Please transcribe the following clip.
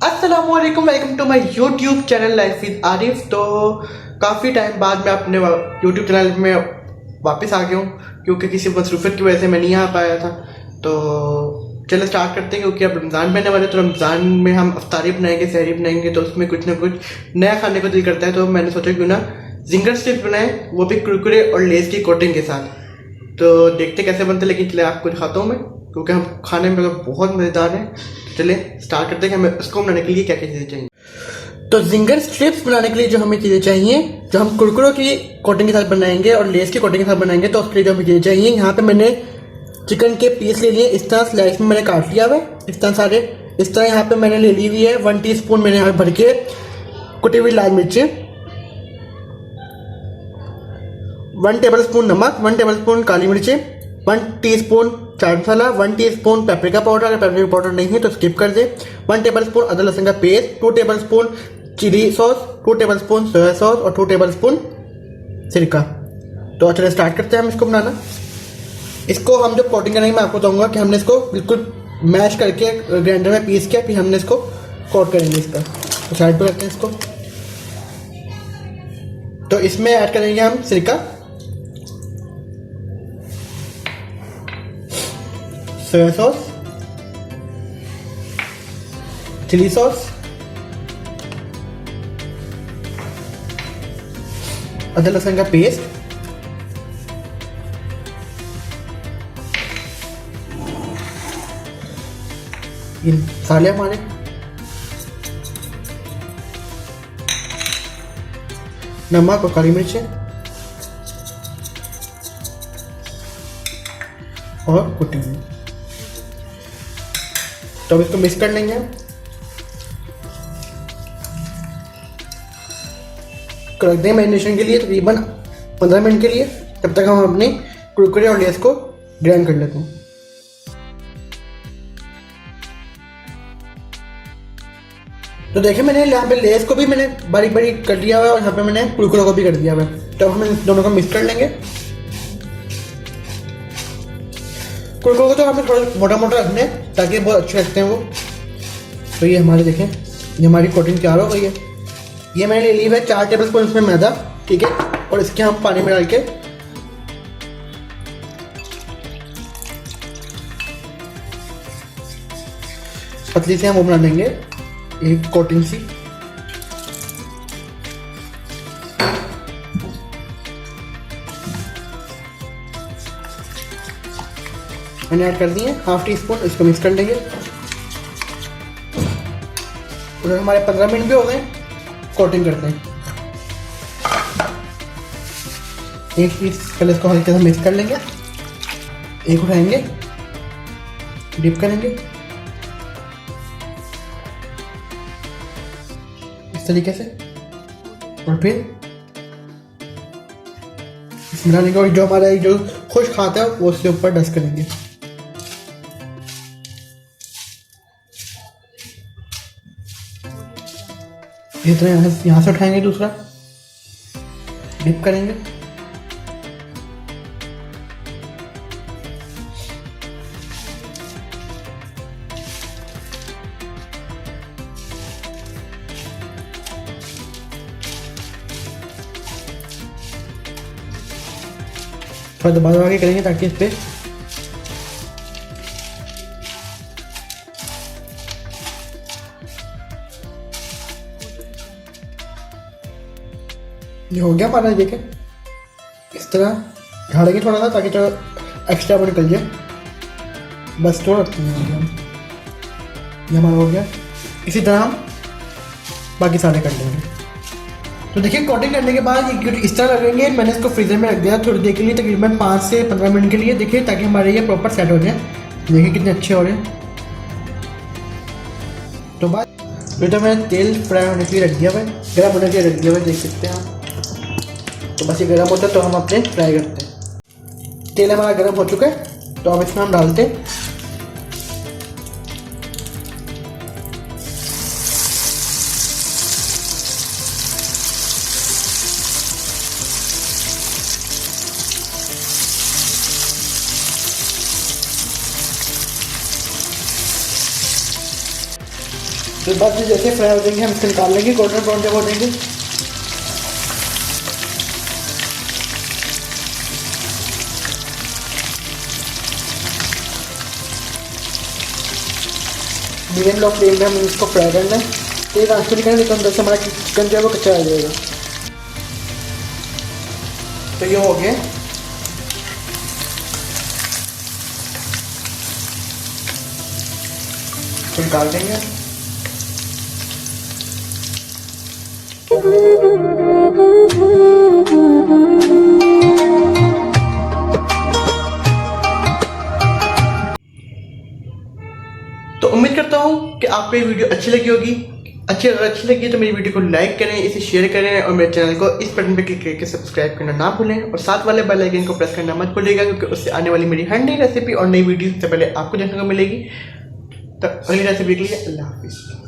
अस्सलामुअलैकुम, welcome to my YouTube channel life with Arif. तो काफ़ी टाइम बाद मैं अपने यूट्यूब चैनल में वापस आ गया हूँ क्योंकि किसी मसरूफियत की वजह से मैं नहीं आ पाया था। तो चलो स्टार्ट करते हैं क्योंकि अब रमज़ान बनने वाले, तो रमज़ान में हम अफ्तारी बनाएंगे, सहरी बनाएंगे, तो उसमें कुछ ना कुछ नया खाने को दिल करता है। तो मैंने सोचा क्यों ना जिंगर स्टिक्स बनाए, वो भी कुरकुरे और लेस की कोटिंग के साथ। तो देखते कैसे बनते, लेकिन चले आपको दिखाता हूँ मैं, क्योंकि हम खाने में तो बहुत मज़ेदार हैं। चले स्टार्ट करते हैं कि हमें उसको बनाने के लिए क्या क्या चीज़ें चाहिए। तो जिंगर स्ट्रिप्स बनाने के लिए जो हमें चीज़ें चाहिए, जो हम कुरकुरों की कोटिंग के साथ बनाएंगे और लेस की कोटिंग के साथ बनाएंगे, तो उसके लिए जो हमें चीज़ें चाहिए, यहाँ पे मैंने चिकन के पीस ले लिए, इस तरह स्लाइस में मैंने काट लिया हुआ है, इस तरह सारे। इस तरह यहाँ पे मैंने ले ली हुई है 1 टीस्पून मैंने यहाँ भर के कुटी हुई लाल मिर्ची, 1 टेबल स्पून नमक, 1 टेबल स्पून काली मिर्ची, 1 teaspoon chaat masala, 1 teaspoon paprika powder, अगर पेपरिका पाउडर नहीं है तो स्किप कर दे, 1 टेबल स्पून अदरक लहसुन का paste, 2 table spoon chilli sauce, 2 table spoon soya sauce और 2 टेबल स्पून सिरका। तो चलिए स्टार्ट करते हैं हम इसको बनाना। इसको हम जब कोटिंग करेंगे मैं आपको बताऊंगा कि हमने इसको बिल्कुल मैश करके ग्राइंडर में पीस के फिर हमने इसको कोट करेंगे इसका। तो साइड पर रखते हैं इसको। तो इसमें ऐड करेंगे हम सिरका, सोया सॉस, चिली सॉस, अदरक लहसुन का पेस्ट, ये मसाले हमारे, नमक और काली मिर्च और कुटी हुई। तो अब इसको मिक्स कर लेंगे। रख देंगे मैरिनेशन के लिए तकरीबन 15 मिनट के लिए। तब तक हम अपने कुरकुरे और लेस को ग्राइंड कर लेते हैं। तो देखिए मैंने यहाँ पे लेस को भी मैंने बारीक बारीक कर लिया हुआ है और यहाँ पे मैंने कुरकुरे को भी कर दिया हुआ है। तो हम इन दोनों को मिक्स कर लेंगे। कुरकुरे को तो हमें थोड़ा मोटा मोटा रखने हैं ताकि बहुत अच्छे लगते हैं वो। तो ये हमारे देखें, ये हमारी कोटिंग तैयार हो गई है। ये मैंने ले ली है 4 टेबल स्पून इसमें मैदा, ठीक है। और इसके हम पानी में डाल के पतली से हम वो बना लेंगे एक कोटिंग सी। मैंने ऐड कर दी है 1/2 टीस्पून, इसको मिक्स कर लेंगे। और हमारे 15 मिनट भी हो गए, कोटिंग करते हैं। एक पीस पहले इसको हल्के से मिक्स कर लेंगे, एक उठाएंगे, डिप करेंगे इस तरीके से, और फिर इसमें डालेंगे। और जो हमारा जो खुश खाता है वो उसके ऊपर डस्ट करेंगे। इस तरह यहाँ से उठाएंगे, दूसरा डिप करेंगे, थोड़ा दबा दबा के करेंगे ताकि इस पर ये हो गया हमारा। देखें इस तरह झाड़ेंगे थोड़ा सा ताकि जो एक्स्ट्रा वो निकल जाए। बस थोड़ा रखते हैं, ये हमारा हो गया। इसी तरह हम बाकी सारे कर लेंगे। तो देखिए कोटिंग करने के बाद ये इस तरह लगेंगे। मैंने इसको फ्रीजर में रख दिया थोड़ी देर के लिए, तकरीबन 5 से 15 मिनट के लिए, देखिए, ताकि हमारे ये प्रॉपर सेट हो जाए। देखिए कितने अच्छे हो रहे हैं। तो बाद ये तो मैंने तेल फ्राई होने के लिए रख दिया हुआ है, गर्म होने के लिए रख दिया हुआ है, देख सकते हैं आप। तो बस ये गर्म होता है तो हम अपने फ्राई करते हैं। तेल हमारा गर्म हो चुका है, तो अब इसमें हम डालते हैं तो बाद में जैसे फ्राई हो जाएंगे हम इसको निकाल लेंगे, गोल्डन ब्राउन जब हो जाएंगे। मीडियम लो फ्लेम में हम इसको फ्राई करना है, तेल ट्रांसफर नहीं करना, तो अंदर से हमारा चिकन जो है वो कच्चा रह जाएगा। तो ये हो गया। तो निकाल देंगे। तो उम्मीद करता हूँ कि आपको ये वीडियो अच्छी लगी होगी। अगर अच्छी लगी तो मेरी वीडियो को लाइक करें, इसे शेयर करें और मेरे चैनल को इस बटन पर क्लिक करके सब्सक्राइब करना ना भूलें और साथ वाले बेल आइकन को प्रेस करना मत भूलिएगा, क्योंकि उससे आने वाली मेरी हर नई रेसिपी और नई वीडियो सबसे पहले आपको देखने को मिलेगी। तो अगली रेसिपी के लिए अल्लाह हाफिज़।